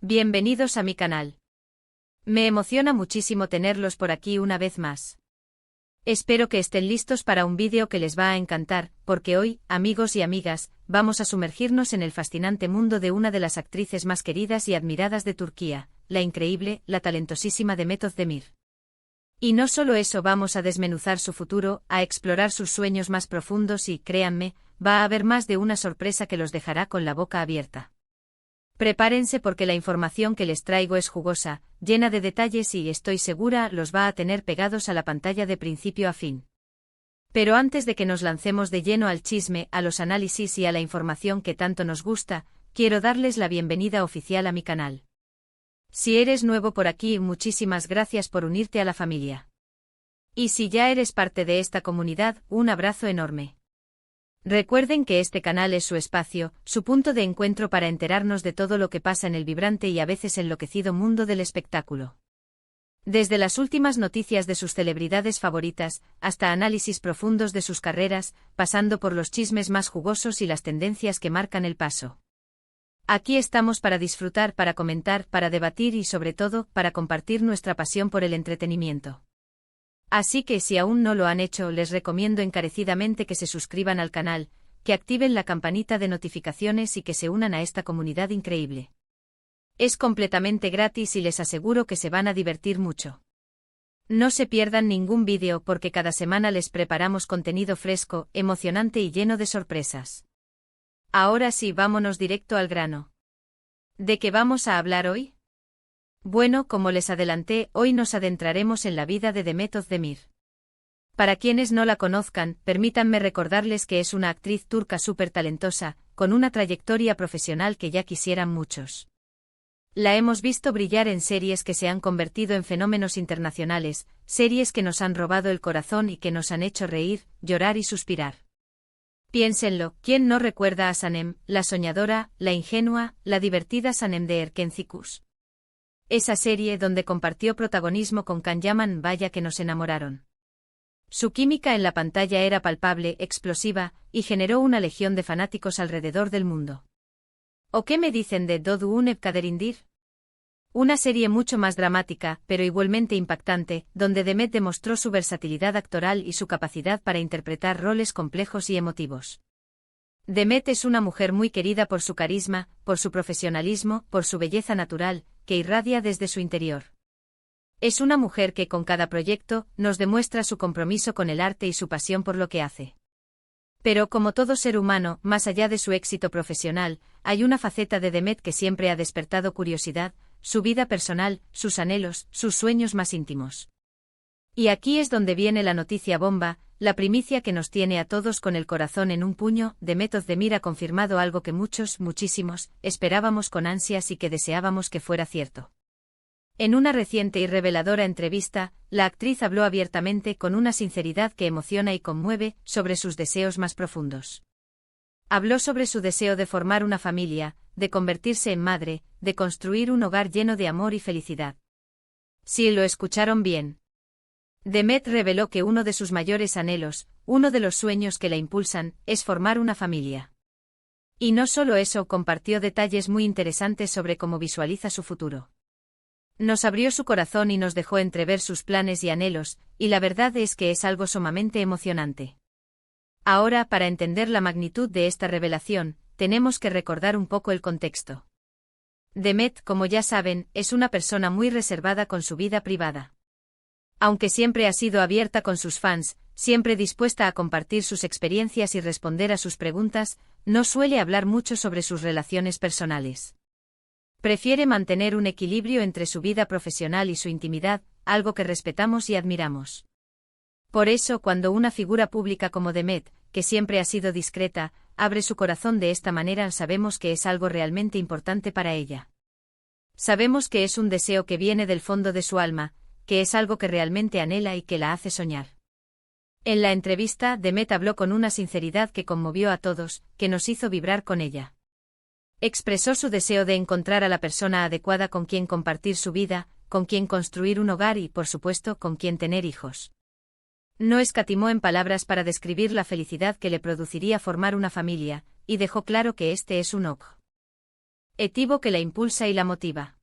Bienvenidos a mi canal. Me emociona muchísimo tenerlos por aquí una vez más. Espero que estén listos para un vídeo que les va a encantar, porque hoy, amigos y amigas, vamos a sumergirnos en el fascinante mundo de una de las actrices más queridas y admiradas de Turquía, la increíble, la talentosísima Demet Özdemir. Y no solo eso, vamos a desmenuzar su futuro, a explorar sus sueños más profundos y, créanme, va a haber más de una sorpresa que los dejará con la boca abierta. Prepárense porque la información que les traigo es jugosa, llena de detalles y estoy segura los va a tener pegados a la pantalla de principio a fin. Pero antes de que nos lancemos de lleno al chisme, a los análisis y a la información que tanto nos gusta, quiero darles la bienvenida oficial a mi canal. Si eres nuevo por aquí, muchísimas gracias por unirte a la familia. Y si ya eres parte de esta comunidad, un abrazo enorme. Recuerden que este canal es su espacio, su punto de encuentro para enterarnos de todo lo que pasa en el vibrante y a veces enloquecido mundo del espectáculo. Desde las últimas noticias de sus celebridades favoritas, hasta análisis profundos de sus carreras, pasando por los chismes más jugosos y las tendencias que marcan el paso. Aquí estamos para disfrutar, para comentar, para debatir y sobre todo, para compartir nuestra pasión por el entretenimiento. Así que si aún no lo han hecho, les recomiendo encarecidamente que se suscriban al canal, que activen la campanita de notificaciones y que se unan a esta comunidad increíble. Es completamente gratis y les aseguro que se van a divertir mucho. No se pierdan ningún vídeo porque cada semana les preparamos contenido fresco, emocionante y lleno de sorpresas. Ahora sí, vámonos directo al grano. ¿De qué vamos a hablar hoy? Bueno, como les adelanté, hoy nos adentraremos en la vida de Demet Özdemir. Para quienes no la conozcan, permítanme recordarles que es una actriz turca súper talentosa, con una trayectoria profesional que ya quisieran muchos. La hemos visto brillar en series que se han convertido en fenómenos internacionales, series que nos han robado el corazón y que nos han hecho reír, llorar y suspirar. Piénsenlo, ¿quién no recuerda a Sanem, la soñadora, la ingenua, la divertida Sanem de Erkencikus? Esa serie donde compartió protagonismo con Can Yaman, vaya que nos enamoraron. Su química en la pantalla era palpable, explosiva, y generó una legión de fanáticos alrededor del mundo. ¿O qué me dicen de Dodu Uneb Kaderindir? Una serie mucho más dramática, pero igualmente impactante, donde Demet demostró su versatilidad actoral y su capacidad para interpretar roles complejos y emotivos. Demet es una mujer muy querida por su carisma, por su profesionalismo, por su belleza natural, que irradia desde su interior. Es una mujer que con cada proyecto nos demuestra su compromiso con el arte y su pasión por lo que hace. Pero como todo ser humano, más allá de su éxito profesional, hay una faceta de Demet que siempre ha despertado curiosidad, su vida personal, sus anhelos, sus sueños más íntimos. Y aquí es donde viene la noticia bomba, la primicia que nos tiene a todos con el corazón en un puño. Demet Özdemir ha confirmado algo que muchísimos, esperábamos con ansias y que deseábamos que fuera cierto. En una reciente y reveladora entrevista, la actriz habló abiertamente con una sinceridad que emociona y conmueve sobre sus deseos más profundos. Habló sobre su deseo de formar una familia, de convertirse en madre, de construir un hogar lleno de amor y felicidad. Sí, lo escucharon bien. Demet reveló que uno de sus mayores anhelos, uno de los sueños que la impulsan, es formar una familia. Y no solo eso, compartió detalles muy interesantes sobre cómo visualiza su futuro. Nos abrió su corazón y nos dejó entrever sus planes y anhelos, y la verdad es que es algo sumamente emocionante. Ahora, para entender la magnitud de esta revelación, tenemos que recordar un poco el contexto. Demet, como ya saben, es una persona muy reservada con su vida privada. Aunque siempre ha sido abierta con sus fans, siempre dispuesta a compartir sus experiencias y responder a sus preguntas, no suele hablar mucho sobre sus relaciones personales. Prefiere mantener un equilibrio entre su vida profesional y su intimidad, algo que respetamos y admiramos. Por eso, cuando una figura pública como Demet, que siempre ha sido discreta, abre su corazón de esta manera, sabemos que es algo realmente importante para ella. Sabemos que es un deseo que viene del fondo de su alma, que es algo que realmente anhela y que la hace soñar. En la entrevista, Demet habló con una sinceridad que conmovió a todos, que nos hizo vibrar con ella. Expresó su deseo de encontrar a la persona adecuada con quien compartir su vida, con quien construir un hogar y, por supuesto, con quien tener hijos. No escatimó en palabras para describir la felicidad que le produciría formar una familia, y dejó claro que este es un objetivo que la impulsa y la motiva.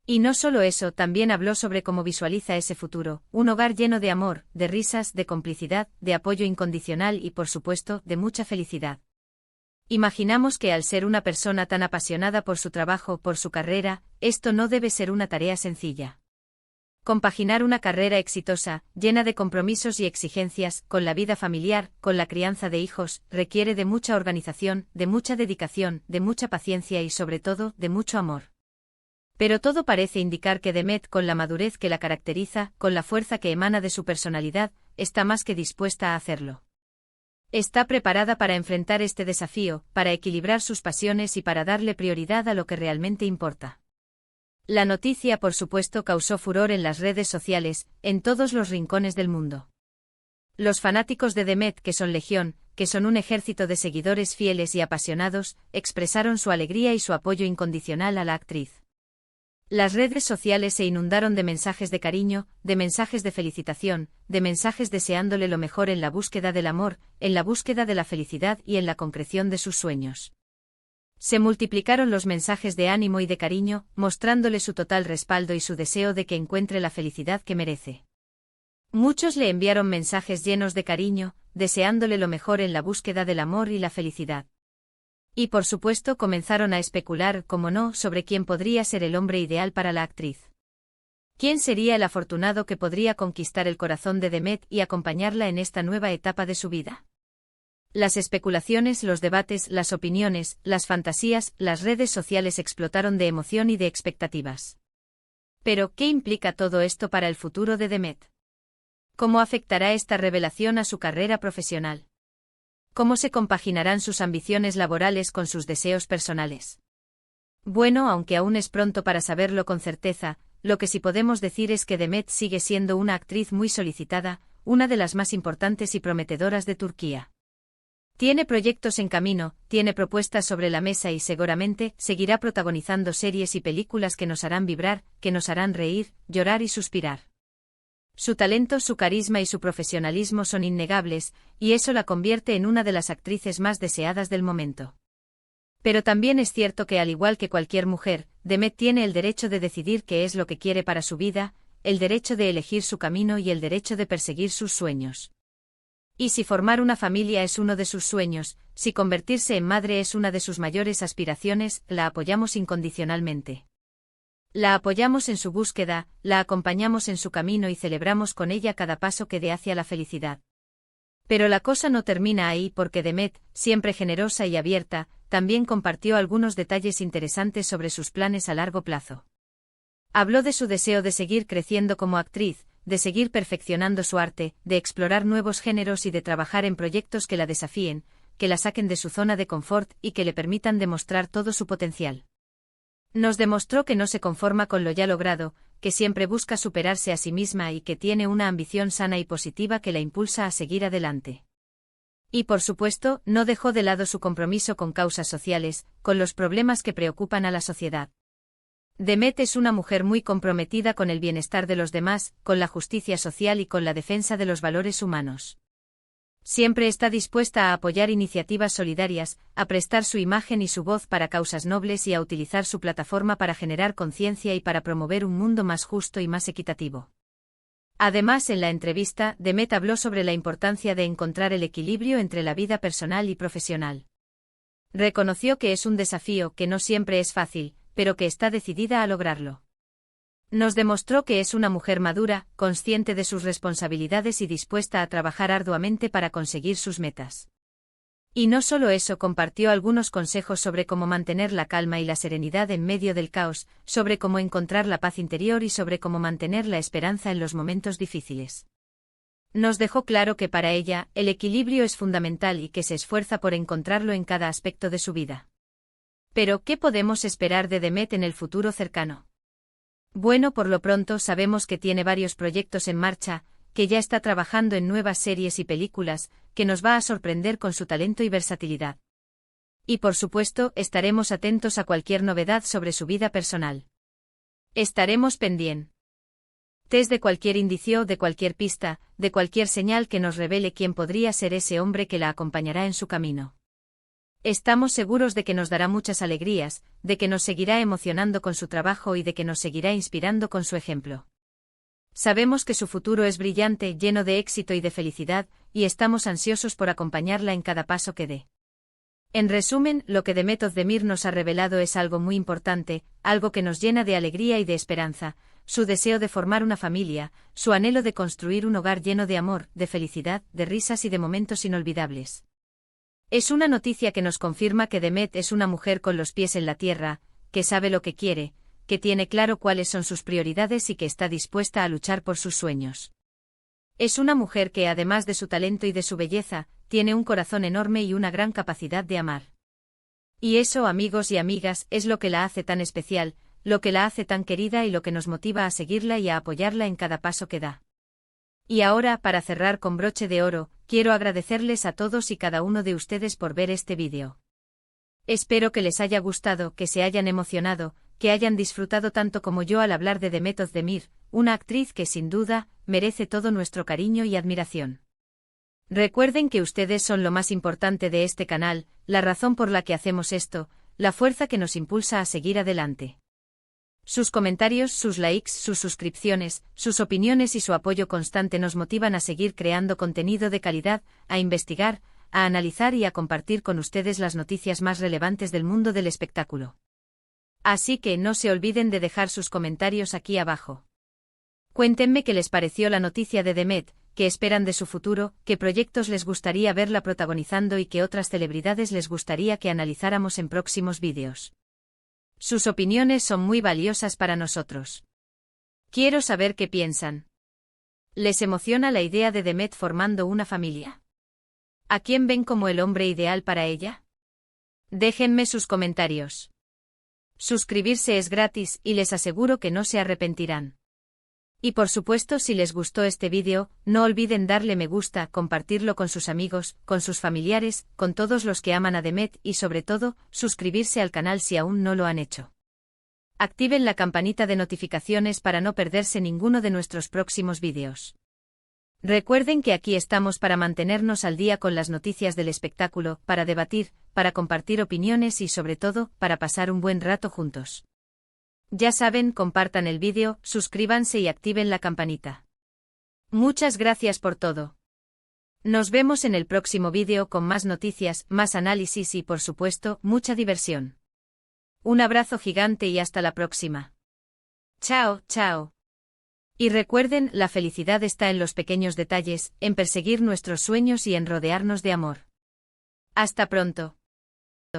Y no solo eso, también habló sobre cómo visualiza ese futuro, un hogar lleno de amor, de risas, de complicidad, de apoyo incondicional y, por supuesto, de mucha felicidad. Imaginamos que al ser una persona tan apasionada por su trabajo, por su carrera, esto no debe ser una tarea sencilla. Compaginar una carrera exitosa, llena de compromisos y exigencias, con la vida familiar, con la crianza de hijos, requiere de mucha organización, de mucha dedicación, de mucha paciencia y sobre todo, de mucho amor. Pero todo parece indicar que Demet, con la madurez que la caracteriza, con la fuerza que emana de su personalidad, está más que dispuesta a hacerlo. Está preparada para enfrentar este desafío, para equilibrar sus pasiones y para darle prioridad a lo que realmente importa. La noticia, por supuesto, causó furor en las redes sociales, en todos los rincones del mundo. Los fanáticos de Demet, que son legión, que son un ejército de seguidores fieles y apasionados, expresaron su alegría y su apoyo incondicional a la actriz. Las redes sociales se inundaron de mensajes de cariño, de mensajes de felicitación, de mensajes deseándole lo mejor en la búsqueda del amor, en la búsqueda de la felicidad y en la concreción de sus sueños. Se multiplicaron los mensajes de ánimo y de cariño, mostrándole su total respaldo y su deseo de que encuentre la felicidad que merece. Muchos le enviaron mensajes llenos de cariño, deseándole lo mejor en la búsqueda del amor y la felicidad. Y por supuesto comenzaron a especular, como no, sobre quién podría ser el hombre ideal para la actriz. ¿Quién sería el afortunado que podría conquistar el corazón de Demet y acompañarla en esta nueva etapa de su vida? Las especulaciones, los debates, las opiniones, las fantasías, las redes sociales explotaron de emoción y de expectativas. Pero, ¿qué implica todo esto para el futuro de Demet? ¿Cómo afectará esta revelación a su carrera profesional? ¿Cómo se compaginarán sus ambiciones laborales con sus deseos personales? Bueno, aunque aún es pronto para saberlo con certeza, lo que sí podemos decir es que Demet sigue siendo una actriz muy solicitada, una de las más importantes y prometedoras de Turquía. Tiene proyectos en camino, tiene propuestas sobre la mesa y seguramente seguirá protagonizando series y películas que nos harán vibrar, que nos harán reír, llorar y suspirar. Su talento, su carisma y su profesionalismo son innegables, y eso la convierte en una de las actrices más deseadas del momento. Pero también es cierto que al igual que cualquier mujer, Demet tiene el derecho de decidir qué es lo que quiere para su vida, el derecho de elegir su camino y el derecho de perseguir sus sueños. Y si formar una familia es uno de sus sueños, si convertirse en madre es una de sus mayores aspiraciones, la apoyamos incondicionalmente. La apoyamos en su búsqueda, la acompañamos en su camino y celebramos con ella cada paso que dé hacia la felicidad. Pero la cosa no termina ahí porque Demet, siempre generosa y abierta, también compartió algunos detalles interesantes sobre sus planes a largo plazo. Habló de su deseo de seguir creciendo como actriz, de seguir perfeccionando su arte, de explorar nuevos géneros y de trabajar en proyectos que la desafíen, que la saquen de su zona de confort y que le permitan demostrar todo su potencial. Nos demostró que no se conforma con lo ya logrado, que siempre busca superarse a sí misma y que tiene una ambición sana y positiva que la impulsa a seguir adelante. Y por supuesto, no dejó de lado su compromiso con causas sociales, con los problemas que preocupan a la sociedad. Demet es una mujer muy comprometida con el bienestar de los demás, con la justicia social y con la defensa de los valores humanos. Siempre está dispuesta a apoyar iniciativas solidarias, a prestar su imagen y su voz para causas nobles y a utilizar su plataforma para generar conciencia y para promover un mundo más justo y más equitativo. Además, en la entrevista, Demet habló sobre la importancia de encontrar el equilibrio entre la vida personal y profesional. Reconoció que es un desafío, que no siempre es fácil, pero que está decidida a lograrlo. Nos demostró que es una mujer madura, consciente de sus responsabilidades y dispuesta a trabajar arduamente para conseguir sus metas. Y no solo eso, compartió algunos consejos sobre cómo mantener la calma y la serenidad en medio del caos, sobre cómo encontrar la paz interior y sobre cómo mantener la esperanza en los momentos difíciles. Nos dejó claro que para ella, el equilibrio es fundamental y que se esfuerza por encontrarlo en cada aspecto de su vida. Pero, ¿qué podemos esperar de Demet en el futuro cercano? Bueno, por lo pronto sabemos que tiene varios proyectos en marcha, que ya está trabajando en nuevas series y películas, que nos va a sorprender con su talento y versatilidad. Y por supuesto, estaremos atentos a cualquier novedad sobre su vida personal. Estaremos pendientes de cualquier indicio, de cualquier pista, de cualquier señal que nos revele quién podría ser ese hombre que la acompañará en su camino. Estamos seguros de que nos dará muchas alegrías, de que nos seguirá emocionando con su trabajo y de que nos seguirá inspirando con su ejemplo. Sabemos que su futuro es brillante, lleno de éxito y de felicidad, y estamos ansiosos por acompañarla en cada paso que dé. En resumen, lo que Demet Özdemir nos ha revelado es algo muy importante, algo que nos llena de alegría y de esperanza, su deseo de formar una familia, su anhelo de construir un hogar lleno de amor, de felicidad, de risas y de momentos inolvidables. Es una noticia que nos confirma que Demet es una mujer con los pies en la tierra, que sabe lo que quiere, que tiene claro cuáles son sus prioridades y que está dispuesta a luchar por sus sueños. Es una mujer que, además de su talento y de su belleza, tiene un corazón enorme y una gran capacidad de amar. Y eso, amigos y amigas, es lo que la hace tan especial, lo que la hace tan querida y lo que nos motiva a seguirla y a apoyarla en cada paso que da. Y ahora, para cerrar con broche de oro, quiero agradecerles a todos y cada uno de ustedes por ver este vídeo. Espero que les haya gustado, que se hayan emocionado, que hayan disfrutado tanto como yo al hablar de Demet Özdemir, una actriz que sin duda merece todo nuestro cariño y admiración. Recuerden que ustedes son lo más importante de este canal, la razón por la que hacemos esto, la fuerza que nos impulsa a seguir adelante. Sus comentarios, sus likes, sus suscripciones, sus opiniones y su apoyo constante nos motivan a seguir creando contenido de calidad, a investigar, a analizar y a compartir con ustedes las noticias más relevantes del mundo del espectáculo. Así que no se olviden de dejar sus comentarios aquí abajo. Cuéntenme qué les pareció la noticia de Demet, qué esperan de su futuro, qué proyectos les gustaría verla protagonizando y qué otras celebridades les gustaría que analizáramos en próximos vídeos. Sus opiniones son muy valiosas para nosotros. Quiero saber qué piensan. ¿Les emociona la idea de Demet formando una familia? ¿A quién ven como el hombre ideal para ella? Déjenme sus comentarios. Suscribirse es gratis y les aseguro que no se arrepentirán. Y por supuesto, si les gustó este vídeo, no olviden darle me gusta, compartirlo con sus amigos, con sus familiares, con todos los que aman a Demet y sobre todo, suscribirse al canal si aún no lo han hecho. Activen la campanita de notificaciones para no perderse ninguno de nuestros próximos vídeos. Recuerden que aquí estamos para mantenernos al día con las noticias del espectáculo, para debatir, para compartir opiniones y sobre todo, para pasar un buen rato juntos. Ya saben, compartan el vídeo, suscríbanse y activen la campanita. Muchas gracias por todo. Nos vemos en el próximo vídeo con más noticias, más análisis y por supuesto, mucha diversión. Un abrazo gigante y hasta la próxima. Chao, chao. Y recuerden, la felicidad está en los pequeños detalles, en perseguir nuestros sueños y en rodearnos de amor. Hasta pronto.